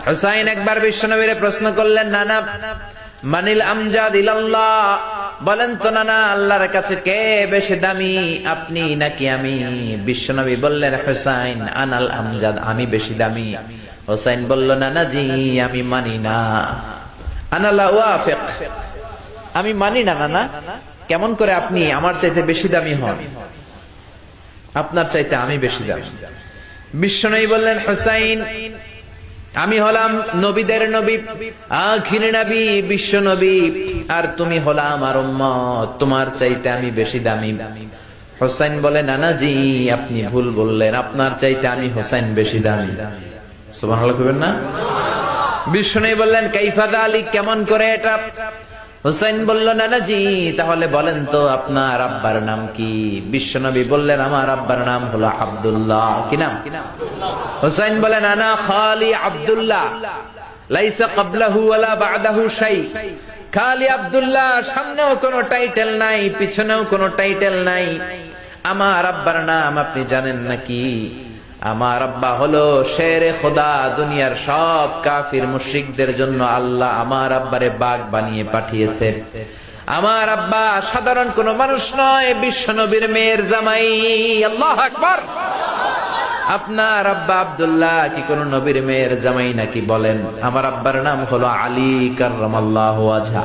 হুসাইন একবার বিশ্বনবীরে প্রশ্ন করলেন, নানা মানিল আমজাদ ইলাল্লাহ, বলেন তো নানা আল্লাহর কাছে কে বেশি দামি, আপনি নাকি আমি? বিশ্বনবী বললেন, হুসাইন আনাল আমজাদ, আমি বেশি দামি। হুসাইন বলল, নানা জি আমি মানি না, আনা লা ওয়াফিক, আমি মানি না নানা। কেমন করে আপনি আমার চাইতে বেশি দামি হন? আপনার চাইতে আমি বেশি দামি। বিশ্বনবী বললেন, হুসাইন আমি হলাম নবীদের নবী, আখির নবী, বিশ্ব নবী, আর তুমি হলা আমার উম্মত, তোমার চাইতে আমি বেশি দামি। হুসাইন বলে, নানা জি আপনি ভুল বললেন, আপনার চাইতে আমি হুসাইন বেশি দামি। সুবহানাল্লাহ কইবেন না? বিশ্বনবী বললেন, কাইফা যালিক, কেমন করে এটা? হুসাইন বলল, নানা জি তাহলে বলেন তো আপনার আব্বার নাম কি? বিশ্বনবী বললেন, আমার আব্বার নাম হলো আব্দুল্লাহ। কি নাম? হুসাইন বলেন, আনা খালি আব্দুল্লাহ, লাইসা ক্বাবলাহু ওয়ালা বা'দাহু শাই। খালি আব্দুল্লাহ, সামনেও কোনো টাইটেল নাই, পিছনেও কোনো টাইটেল নাই। আমার আব্বার নাম আপনি জানেন নাকি? আমার আব্বা হলো শেরে খোদা, দুনিয়ার সব কাফির মুশরিকদের জন্য আল্লাহ আমার আব্বারে বাগ বানিয়ে পাঠিয়েছে। আমার আব্বা সাধারণ কোন মানুষ নয়, বিশ্বনবীর মেয়ের জামাই। আল্লাহু আকবার। আপনার আব্বা আব্দুল্লাহ কি কোন নবীর মেয়ের জামাই নাকি? বলেন, আমার আব্বার নাম হলো আলী কাররামাল্লাহু ওয়াজহা।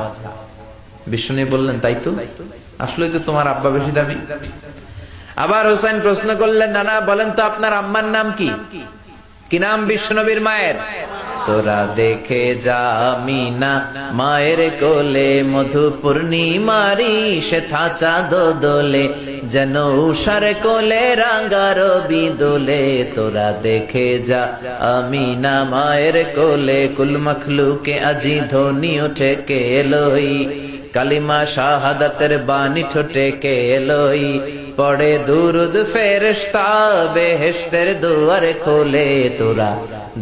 বিশ্বনবী বললেন, তাই তো, আসলে তো তোমার আব্বা বেশি দামি। আবার হুসাইন প্রশ্ন করলেন, নানা বলেন তো আপনার আম্মার নাম কি? কি নাম বিশ্বনবীর মায়ের? তোরা দেখে যা আমিনা মায়ের কোলে, মধু পূর্ণিমারি সেথা চাঁদ দোলে, যেন উষার কোলে রাঙা রবি দোলে। তোরা দেখে যা আমিনা মায়ের কোলে, কুল মখলুকে আজি ধ্বনি ওঠে কে এলোই, কালিমা শাহাদাতের বাণী ঠোঁটে কে এলোই, পড়ে দুরুদ ফেরেশতা বেহেশতের দুয়ার খোলে। তোরা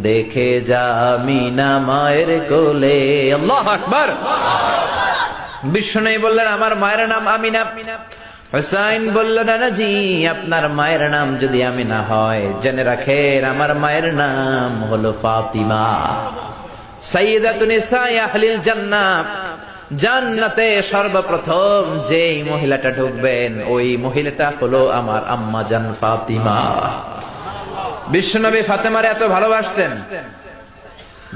দেখে যা আমিনা মায়ের কোলে। আল্লাহু আকবার। বিশ্বনবী বললেন, আমার মায়ের নাম আমিনা। হুসাইন বলল, নানা জি আপনার মায়ের নাম যদি আমিনা হয়, জেনে রাখেন আমার মায়ের নাম হলো ফাতিমা, সাইয়্যিদাতুন নিসাই আহলিল জান্নাহ। জান্নাতে সর্বপ্রথম যেই মহিলাটা ঢুকবেন, ওই মহিলাটা হলো আমার আম্মা জান ফাতিমা। বিশ্বনবী ফাতেমারে এত ভালোবাসতেন,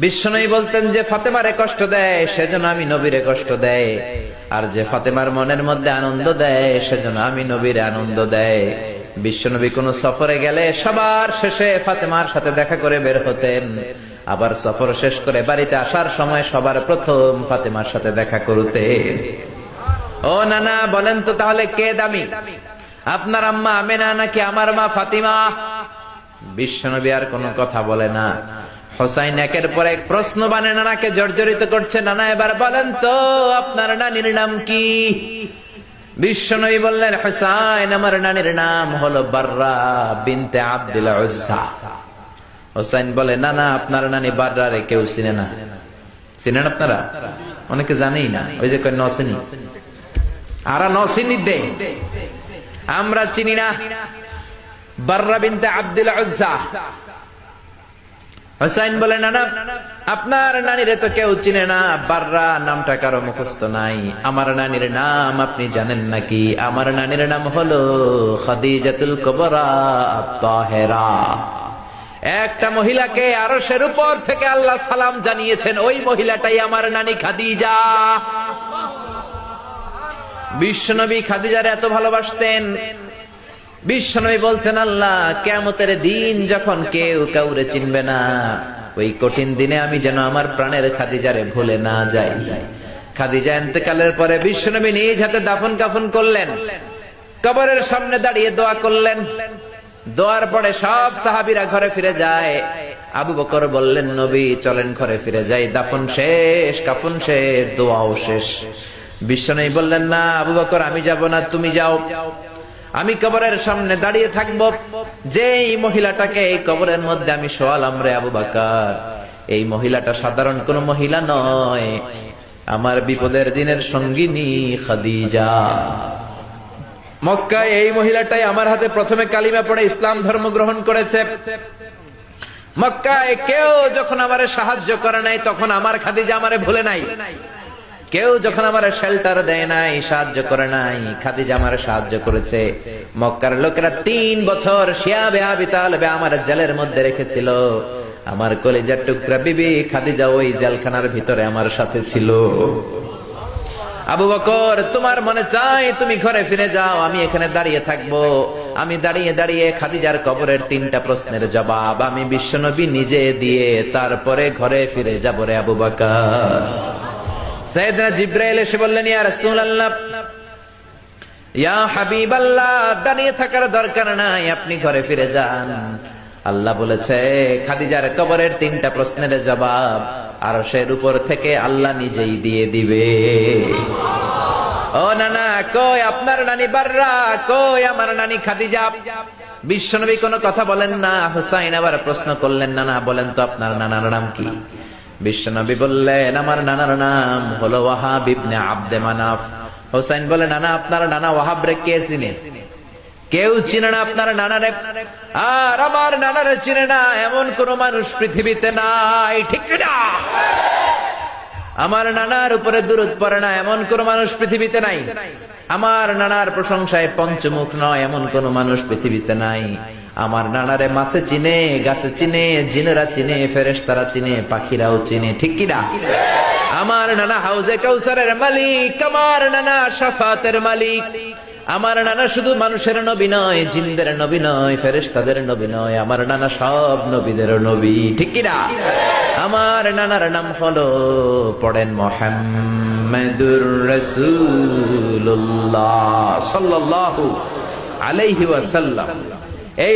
বিশ্বনবী বলতেন যে ফাতেমারে কষ্ট দেয় সেজন্য আমি নবীরে কষ্ট দেয়, আর যে ফাতেমার মনের মধ্যে আনন্দ দেয় সেজন্য আমি নবীরে আনন্দ দেয়। বিশ্বনবী কোন সফরে গেলে সবার শেষে ফাতেমার সাথে দেখা করে বের হতেন, আবার সফর শেষ করে বাড়িতে আসার সময় সবার প্রথম ফাতেমার সাথে দেখা করতেন। ও নানা বলেন তো তাহলে কে দামি, আপনার আম্মা আমেনা নাকি আমার মা ফাতিমা? বিশ্বনবী আর কোনো কথা বলে না। হুসাইন একের পর এক প্রশ্ন বানে নানাকে জর্জরিত করছে। নানা এবার বলেন তো আপনার নানির নাম কি? বিশ্বনবী বললেন, হুসাইন আমার নানির নাম হলো বাররা বিনতে আব্দুল উজ্জা। হুসাইন বলে, নানা আপনার নানি বাররা রে কেউ চিনে না। চিনেন আপনারা? অনেকে জানেই না, ওই যে কয় নসিনি, আরা নসিনি দে, আমরা চিনি না বাররা বিনতে আব্দুল উজ্জা। হুসাইন বলে, নানা আপনার নানিরে তো কেউ চিনে না, বাররা নামটা কারো মুখস্থ নাই। আমার নানির নাম আপনি জানেন নাকি? আমার নানির নাম হলো খাদিজাতুল কুবরা আত-তাহেরা। একটা মহিলাকে আরশের উপর থেকে আল্লাহ সালাম জানিয়েছেন, ওই মহিলাটাই আমার নানি খাদিজা। বিশ্বনবী খাদিজারে এত ভালোবাসতেন, বিশ্বনবী বলতেন, আল্লাহ কিয়ামতের দিন যখন কেউ কাউরে চিনবে না, ওই কঠিন দিনে আমি যেন আমার প্রাণের খাদিজারে ভুলে না যাই। খাদিজা ইন্তেকালের পরে বিশ্বনবী নিজ হাতে দাফন কাফন করলেন, কবরের সামনে দাঁড়িয়ে দোয়া করলেন। দোয়ার পরে সব সাহাবীরা ঘরে ফিরে যায়। আবু বকর বললেন, নবী চলেন ঘরে ফিরে যাই, দাফন শেষ, কাফন শেষ, দোয়াও শেষ। বিশ্বনবী বললেন, না আবু বকর আমি যাব না, তুমি যাও, আমি কবরের সামনে দাঁড়িয়ে থাকব। যেই মহিলাটাকে এই কবরের মধ্যে আমি শোয়ালাম রে আবু বকর, এই মহিলাটা সাধারণ কোন মহিলা নয়, আমার বিপদের দিনের সঙ্গিনী খাদিজা। মক্কায় এই মহিলাটাই আমার হাতে প্রথমে কালিমা পড়ে ইসলাম ধর্ম গ্রহণ করেছে। মক্কায় কেউ যখন আমারে সাহায্য করে নাই, তখন আমার খাদিজা আমারে ভুলে নাই। কেউ যখন আমারে শেল্টার দেয় নাই, সাহায্য করে নাই, খাদিজা আমারে সাহায্য করেছে। মক্কার লোকেরা 3 বছর শিয়াবে আবি তালেবে আমার জেলের মধ্যে রেখেছিল। আমার কলিজার টুকরা বিবি খাদিজা ওই জেলখানার ভিতরে আমার সাথে ছিল। আবু বকর, তোমার মনে চাই তুমি ঘরে ফিরে যাও, আমি এখানে দাঁড়িয়ে থাকবো। আমি দাঁড়িয়ে দাঁড়িয়ে খাদিজার কবরের 3টা প্রশ্নের জবাব আমি বিশ্বনবী নিজে দিয়ে তারপরে ঘরে ফিরে যাব রে আবু বকর। সাইয়েদনা জিবরাইল এসে বললেন, ইয়া রাসূলুল্লাহ, ইয়া হাবিবাল্লাহ, দাঁড়িয়ে থাকার দরকার নাই, আপনি ঘরে ফিরে যান। আল্লাহ বলেছে খাদিজার কবরের 3টা প্রশ্নের জবাব আরশের উপর থেকে আল্লাহ নিজেই দিয়ে দিবে। ও নানা, কই আপনার নানি বাররা, কই আমার নানি খাদিজা? বিশ্বনবী কোনো কথা বলেন না। হুসাইন আবার প্রশ্ন করলেন, নানা বলেন তো আপনার নানার নাম কি? বিশ্বনবী বললেন, আমার নানার নাম হলো ওয়াহাব ইবনে আব্দে মানাফ। হুসাইন বলে, নানা আপনার নানা ওয়াহাব রে কে চিনে? কেউ চিনে না আপনার নানারে। আর আমার নানারে চিনে না এমন কোন মানুষ পৃথিবীতে নাই, ঠিক না? আমার নানার উপরে দুরূদ পড়ে না এমন কোন মানুষ পৃথিবীতে নাই। আমার নানার প্রশংসায় পঞ্চমুখ নয় এমন কোন মানুষ পৃথিবীতে নাই। আমার নানারে মাছে চিনে, গাছে চিনে, জিনেরা চিনে, ফেরেশতারা চিনে, পাখিরাও চিনে, ঠিক কিনা? আমার নানা হাউজে কাউসারের মালিক, আমার নানা শাফাতের মালিক। আমার নানা শুধু মানুষের নবী নয়, জিনদের নবী নয়, ফেরেশতাদের নবী নয়, আমার নানা সব নবীদের নবী, ঠিক কিনা? আমার নানার নাম হলো, পড়েন, মুহাম্মাদুর রাসূলুল্লাহ সাল্লাল্লাহু আলাইহি ওয়াসাল্লাম। এই